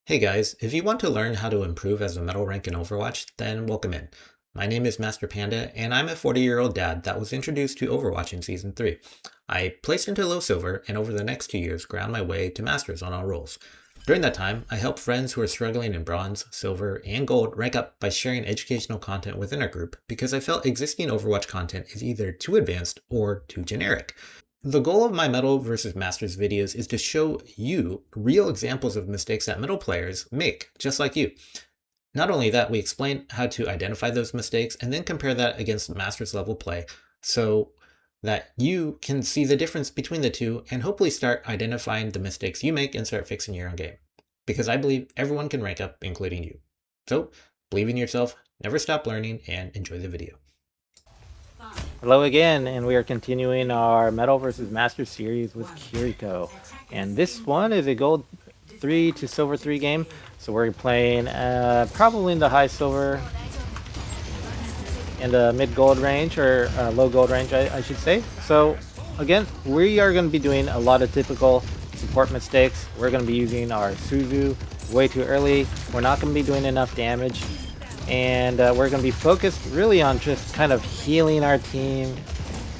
Hey guys, if you want to learn how to improve as a metal rank in Overwatch, then welcome in. My name is Master Panda, and I'm a 40-year-old dad that was introduced to Overwatch in Season 3. I placed into low silver, and over the next 2 years ground my way to Masters on all roles. During that time, I helped friends who are struggling in bronze, silver, and gold rank up by sharing educational content within our group because I felt existing Overwatch content is either too advanced or too generic. The goal of my Metal vs. Masters videos is to show you real examples of mistakes that Metal players make, just like you. Not only that, we explain how to identify those mistakes and then compare that against Masters level play so that you can see the difference between the two and hopefully start identifying the mistakes you make and start fixing your own game. Because I believe everyone can rank up, including you. So, believe in yourself, never stop learning, and enjoy the video. Hello again, and we are continuing our Metal vs. Master series with Kiriko. And this one is a gold 3 to silver 3 game, so we're playing probably in the high silver and the mid gold range, or low gold range, I should say. So again, we are going to be doing a lot of typical support mistakes. We're going to be using our Suzu way too early. We're not going to be doing enough damage. And we're going to be focused really on just kind of healing our team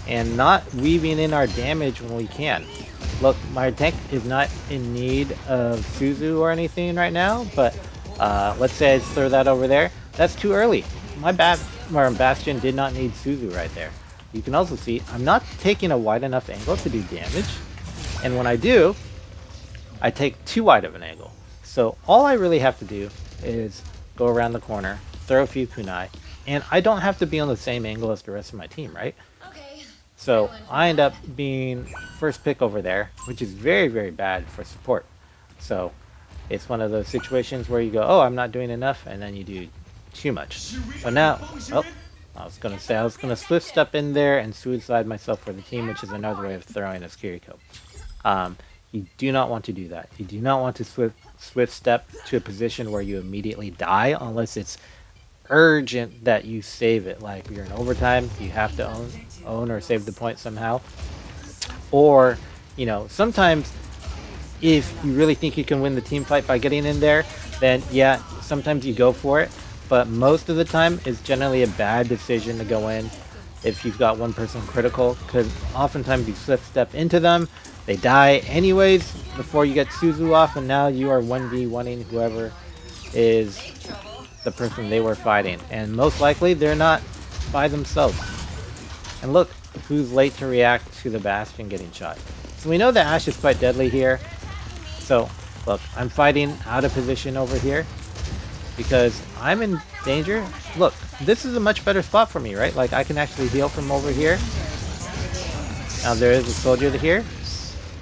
and not weaving in our damage when we can. Look, my tank is not in need of Suzu or anything right now, but let's say I throw that over there. That's too early. My Bastion did not need Suzu right there. You can also see I'm not taking a wide enough angle to do damage, and when I do, I take too wide of an angle. So all I really have to do is go around the corner, throw a few kunai, and I don't have to be on the same angle as the rest of my team, right? Okay. So I end up being first pick over there, which is very, very bad for support. So it's one of those situations where you go, oh, I'm not doing enough, and then you do too much. So now, I was going to swift step in there and suicide myself for the team, which is another way of throwing a Kiriko. You do not want to do that. You do not want to swift step to a position where you immediately die unless it's urgent that you save it. Like you're in overtime, you have to own or save the point somehow. Or, you know, sometimes if you really think you can win the team fight by getting in there, then yeah, sometimes you go for it. But most of the time, it's generally a bad decision to go in if you've got one person critical, because oftentimes you swift step into them, they die anyways before you get Suzu off, and now you are 1v1ing whoever is the person they were fighting. And most likely, they're not by themselves. And look, who's late to react to the Bastion getting shot. So we know the Ashe is quite deadly here. So, look, I'm fighting out of position over here because I'm in danger. Look, this is a much better spot for me, right? Like, I can actually heal from over here. Now there is a soldier here,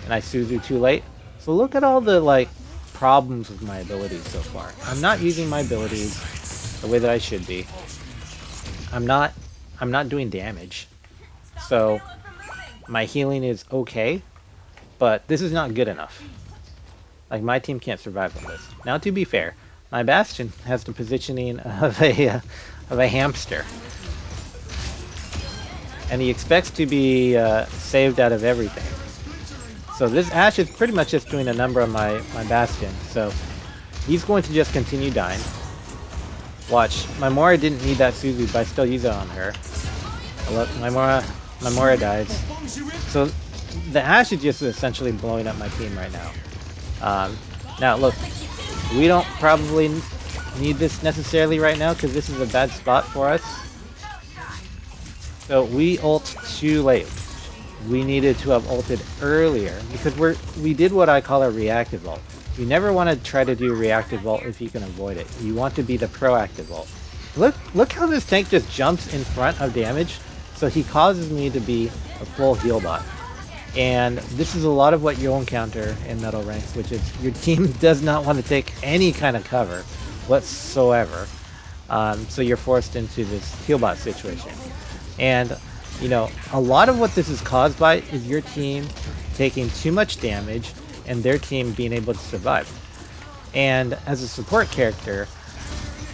and I Suzu too late. So look at all the, like, problems with my abilities so far. I'm not using my abilities the way that I should be. I'm not doing damage. So my healing is okay, but this is not good enough. Like, my team can't survive on this. Now, to be fair, my Bastion has the positioning of a hamster, and he expects to be saved out of everything. So this Ashe is pretty much just doing a number on my Bastion. So he's going to just continue dying. Watch, my Mora didn't need that Suzu, but I still use it on her. Oh, look, my Mora dies. So the Ashe is just essentially blowing up my team right now. Now look, we don't probably need this necessarily right now because this is a bad spot for us. So we ult too late. We needed to have ulted earlier because we did what I call a reactive ult. You never want to try to do a reactive ult if you can avoid it. You want to be the proactive ult. Look how this tank just jumps in front of damage, so he causes me to be a full heal bot. And this is a lot of what you'll encounter in Metal ranks, which is your team does not want to take any kind of cover whatsoever. So you're forced into this heal bot situation. And you know, a lot of what this is caused by is your team taking too much damage and their team being able to survive. And as a support character,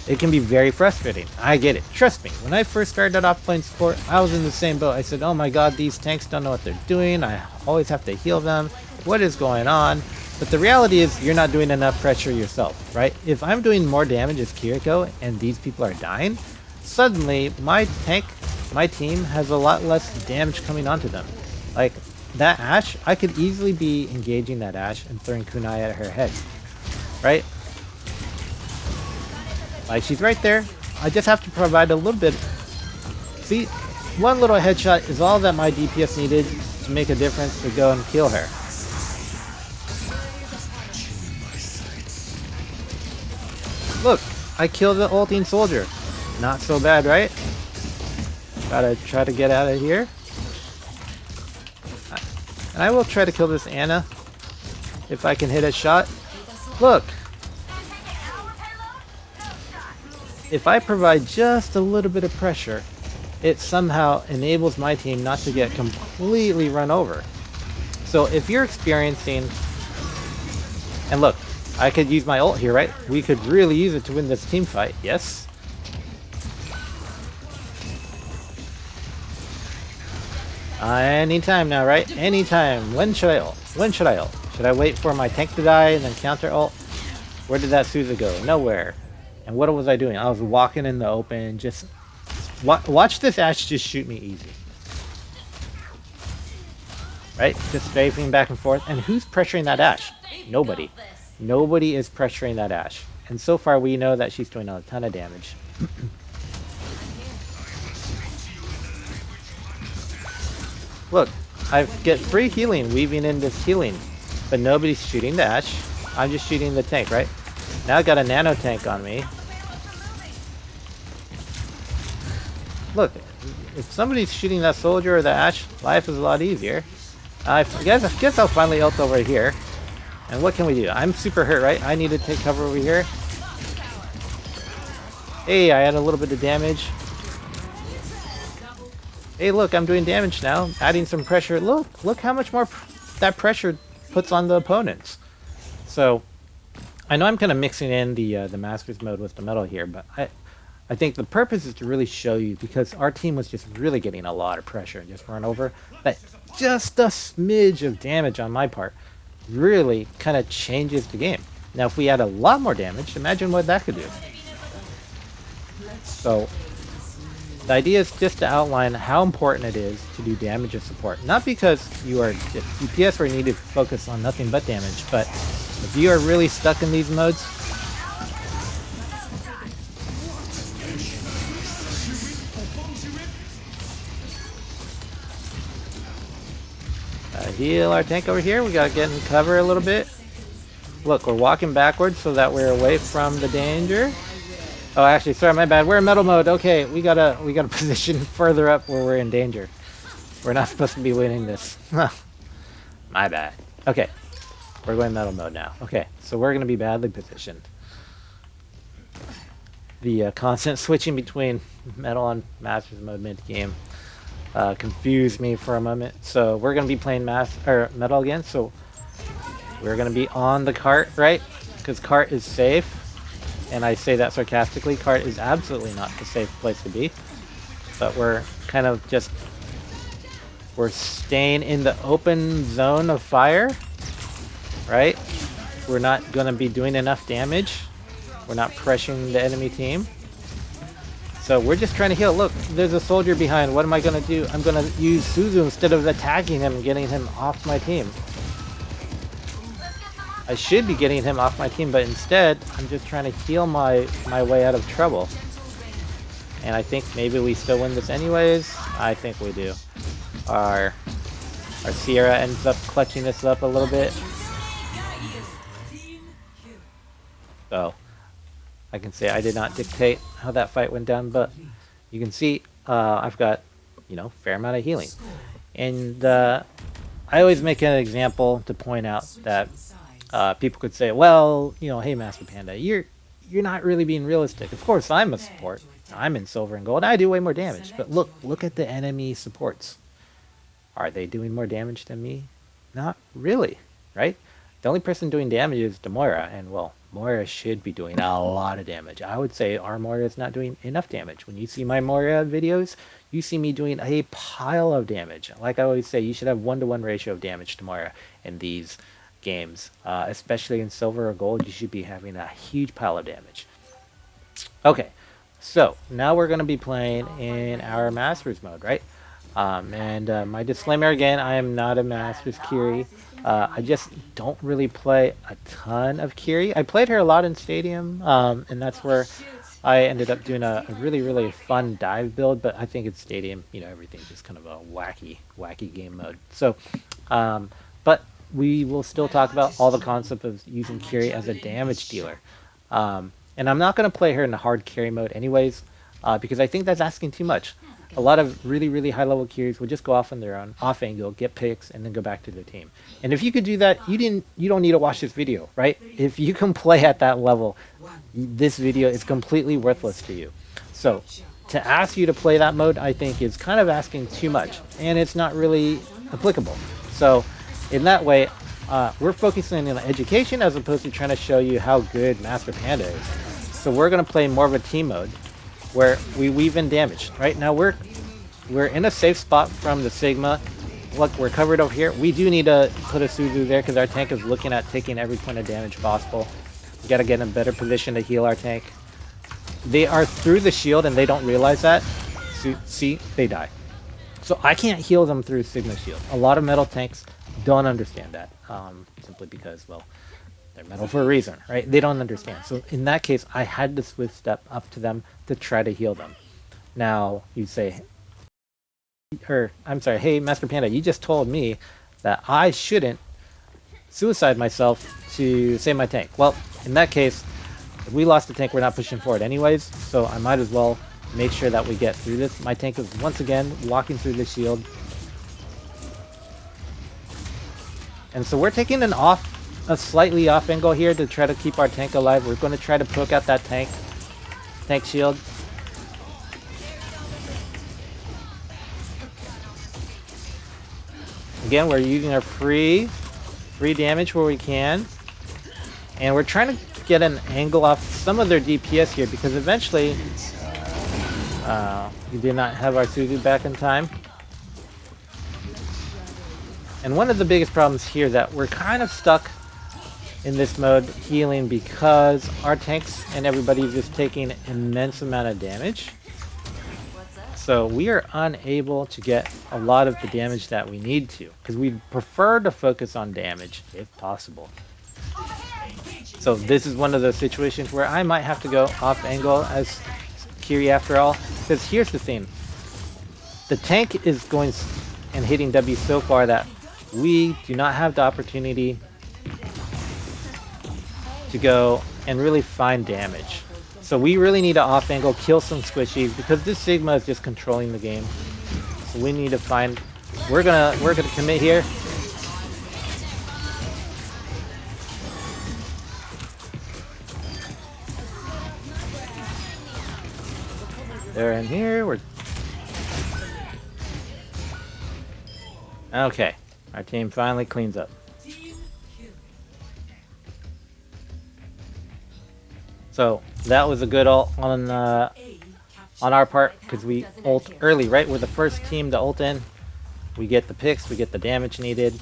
it can be very frustrating. I get it. Trust me, when I first started off playing support, I was in the same boat. I said, oh my god, these tanks don't know what they're doing. I always have to heal them. What is going on? But the reality is you're not doing enough pressure yourself, right? If I'm doing more damage as Kiriko and these people are dying, suddenly my team has a lot less damage coming onto them. Like, that Ashe, I could easily be engaging that Ashe and throwing kunai at her head, right? Like, she's right there. I just have to provide a little bit. See, one little headshot is all that my DPS needed to make a difference to go and kill her. Look, I killed the ulting soldier. Not so bad, right? Gotta try to get out of here. And I will try to kill this Anna if I can hit a shot. Look! If I provide just a little bit of pressure, it somehow enables my team not to get completely run over. So if you're experiencing... And look, I could use my ult here, right? We could really use it to win this team fight, yes? Anytime now, right? Anytime. When should I ult? When should I ult? Should I wait for my tank to die and then counter ult? Where did that Souza go? Nowhere. And what was I doing? I was walking in the open, just... Watch this Ashe just shoot me easy. Right? Just strafing back and forth. And who's pressuring that Ashe? Nobody. Nobody is pressuring that Ashe. And so far we know that she's doing a ton of damage. Look, I get free healing weaving in this healing. But nobody's shooting the Ashe. I'm just shooting the tank, right? Now I got a nano tank on me. Look, if somebody's shooting that soldier or the Ashe, life is a lot easier. I guess I'll finally ult over here. And what can we do? I'm super hurt, right? I need to take cover over here. Hey, I had a little bit of damage. Hey, look, I'm doing damage now. Adding some pressure. Look how much more that pressure puts on the opponents. So, I know I'm kind of mixing in the Masters mode with the metal here, but I think the purpose is to really show you, because our team was just really getting a lot of pressure and just run over, that just a smidge of damage on my part really kind of changes the game. Now, if we add a lot more damage, imagine what that could do. So, the idea is just to outline how important it is to do damage as support. Not because you are DPS where you need to focus on nothing but damage, but if you are really stuck in these modes, heal our tank over here. We gotta get in cover a little bit. Look, we're walking backwards so that we're away from the danger. Oh, actually, sorry, my bad. We're in metal mode. Okay, we gotta position further up where we're in danger. We're not supposed to be winning this. My bad. Okay, we're going metal mode now. Okay, so we're gonna be badly positioned. The constant switching between metal and masters mode mid-game confused me for a moment. So we're gonna be playing metal again. So we're gonna be on the cart, right? Because cart is safe, and I say that sarcastically. Cart is absolutely not the safe place to be. But we're kind of just staying in the open zone of fire, right? We're not gonna be doing enough damage. We're not pressuring the enemy team. So we're just trying to heal. Look, there's a soldier behind. What am I going to do? I'm going to use Suzu instead of attacking him and getting him off my team. I should be getting him off my team, but instead, I'm just trying to heal my way out of trouble. And I think maybe we still win this anyways. I think we do. Our Sierra ends up clutching this up a little bit. So I can say I did not dictate how that fight went down, but you can see I've got, fair amount of healing. And I always make an example to point out that people could say, well, hey, Master Panda, you're not really being realistic. Of course, I'm a support. I'm in silver and gold. I do way more damage. But look at the enemy supports. Are they doing more damage than me? Not really, right? The only person doing damage is Moira, and well, Moira should be doing a lot of damage. I would say our Moira is not doing enough damage. When you see my Moira videos, you see me doing a pile of damage. Like I always say, you should have 1-to-1 ratio of damage to Moira in these games, especially in silver or gold, you should be having a huge pile of damage. Okay, so now we're going to be playing in our Masters mode, right? My disclaimer again, I am not a Masters Kiri. I just don't really play a ton of Kiri. I played her a lot in Stadium, and that's where I ended up doing a really, really fun dive build, but I think in Stadium, you know, everything's just kind of a wacky game mode. So, but we will still talk about all the concept of using Kiri as a damage dealer. And I'm not going to play her in the hard carry mode anyways, because I think that's asking too much. A lot of really, really high level Kiris will just go off on their own, off angle, get picks, and then go back to their team. And if you could do that, you don't need to watch this video, right? If you can play at that level, this video is completely worthless to you. So to ask you to play that mode, I think is kind of asking too much, and it's not really applicable. So in that way, we're focusing on education as opposed to trying to show you how good Master Panda is. So we're going to play more of a team mode where we weave in damage. Right now we're in a safe spot from the Sigma. Look, we're covered over here. We do need to put a Suzu there because our tank is looking at taking every point of damage possible. We got to get in a better position to heal our tank. They are through the shield and they don't realize that. See, they die. So I can't heal them through Sigma shield. A lot of metal tanks don't understand that, simply because, well, they're metal for a reason, right? They don't understand. So in that case, I had to swift step up to them to try to heal them. Now, you say, or I'm sorry, hey, Master Panda, you just told me that I shouldn't suicide myself to save my tank. Well, in that case, if we lost the tank, we're not pushing forward anyways, so I might as well make sure that we get through this. My tank is once again walking through the shield. And so we're taking a slightly off angle here to try to keep our tank alive. We're going to try to poke out that tank shield. Again, we're using our free damage where we can. And we're trying to get an angle off some of their DPS here because eventually we did not have our Suzu back in time. And one of the biggest problems here is that we're kind of stuck in this mode healing because our tanks and everybody is just taking an immense amount of damage. So we are unable to get a lot of the damage that we need to because we prefer to focus on damage if possible. So this is one of those situations where I might have to go off angle as Kiri after all, because here's the thing. The tank is going and hitting W so far that we do not have the opportunity to go and really find damage. So we really need to off angle, kill some squishies because this Sigma is just controlling the game. So we need to find, we're gonna commit here. They're in here, okay. Our team finally cleans up. So that was a good ult on our part because we ult early, right? We're the first team to ult in. We get the picks, we get the damage needed.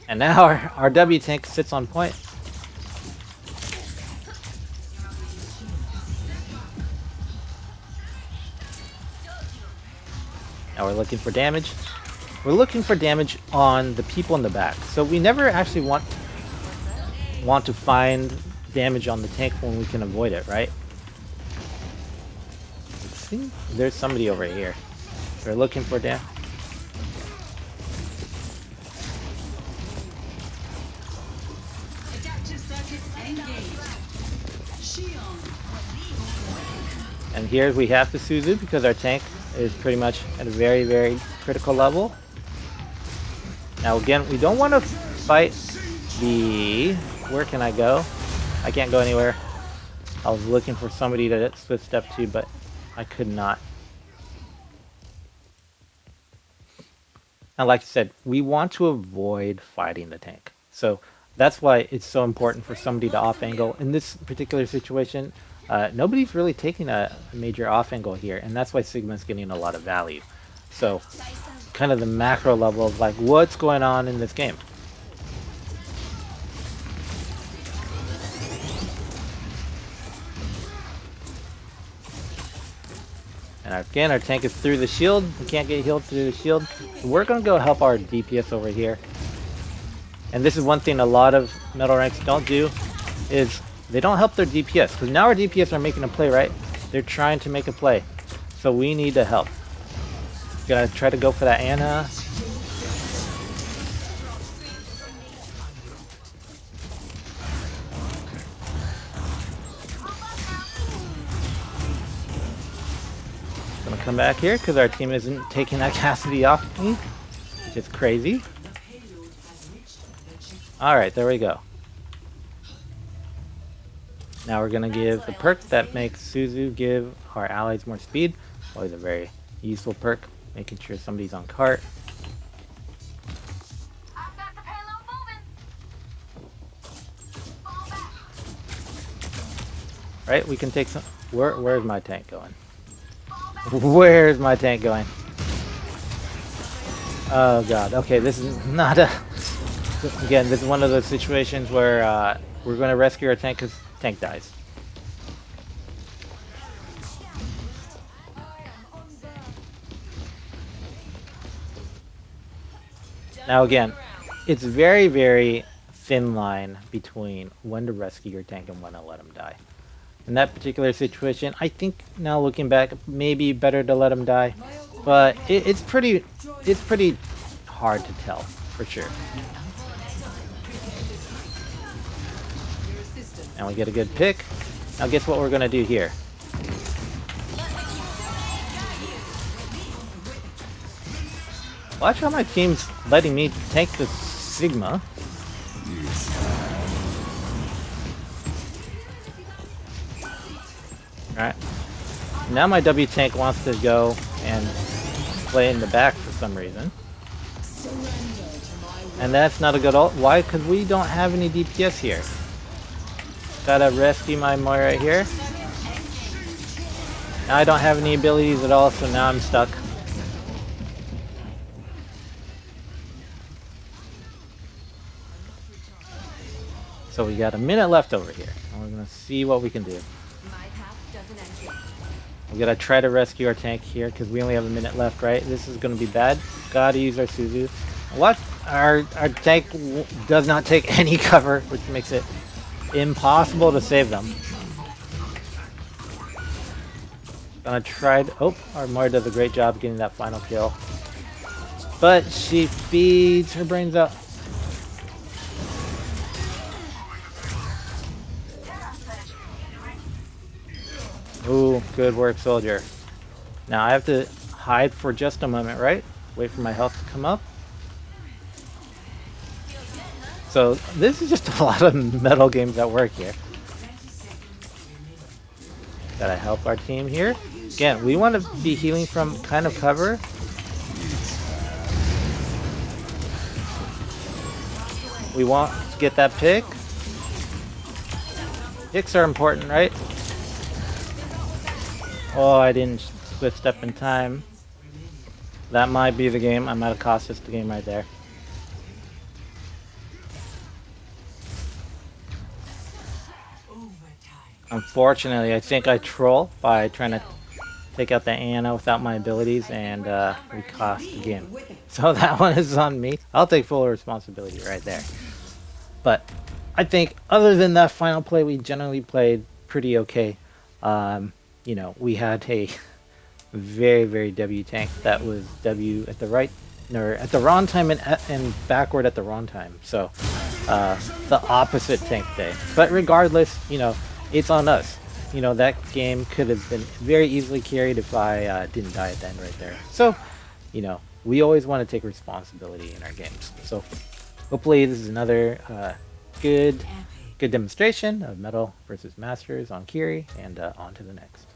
And now our W tank sits on point. Now we're looking for damage. We're looking for damage on the people in the back. So we never actually want to find damage on the tank when we can avoid it, right? Let's see. There's somebody over here. We're looking for damage. And here we have the Suzu because our tank is pretty much at a very, very critical level. Now again, we don't want to fight the... Where can I go? I can't go anywhere. I was looking for somebody to swift step to, but I could not. And like I said, we want to avoid fighting the tank. So that's why it's so important for somebody to off angle. In this particular situation, nobody's really taking a major off angle here, and that's why Sigma's getting a lot of value. So kind of the macro level of like what's going on in this game. And again, our tank is through the shield. We can't get healed through the shield. So we're going to go help our DPS over here. And this is one thing a lot of metal ranks don't do, is they don't help their DPS. Because now our DPS are making a play, right? They're trying to make a play. So we need to help. Gotta try to go for that Ana. Gonna come back here because our team isn't taking that Cassidy off me, which is crazy. Alright, there we go. Now we're gonna give the perk that makes Suzu give our allies more speed. Always a very useful perk, making sure somebody's on cart. Right, we can take some. Where's my tank going? Where's my tank going? Oh god. Okay, this is not a. Again, this is one of those situations where we're going to rescue our tank because tank dies. Now again, it's very, very thin line between when to rescue your tank and when to let him die. In that particular situation, I think now looking back, maybe better to let him die, but it's pretty hard to tell for sure. And we get a good pick. Now guess what we're gonna do here? Watch how my team's letting me tank the Sigma. Alright. Now my W tank wants to go and play in the back for some reason. And that's not a good ult. Why? Because we don't have any DPS here. Gotta rescue my Moira here. Now I don't have any abilities at all, so now I'm stuck. So we got a minute left over here. And we're gonna see what we can do. We gotta try to rescue our tank here because we only have a minute left, right? This is gonna be bad. Gotta use our Suzu. What? Our tank does not take any cover, which makes it impossible to save them. Gonna try to, oh, our Moira does a great job getting that final kill. But she feeds her brains out. Ooh, good work, soldier. Now I have to hide for just a moment, right? Wait for my health to come up. So this is just a lot of metal games at work here. Gotta help our team here. Again, we want to be healing from kind of cover. We want to get that pick. Picks are important, right? Oh, I didn't split step in time. That might be the game. I might have cost us the game right there. Unfortunately, I think I troll by trying to take out the Ana without my abilities, and we cost the game. So that one is on me. I'll take full responsibility right there. But I think other than that final play, we generally played pretty okay. You know, we had a very, very W tank that was W at the right, or at the wrong time and backward at the wrong time. So the opposite tank day. But regardless, you know, it's on us. You know, that game could have been very easily carried if I didn't die at the end right there. So, you know, we always want to take responsibility in our games. So hopefully this is another good demonstration of Metal versus Masters on Kiri, and on to the next.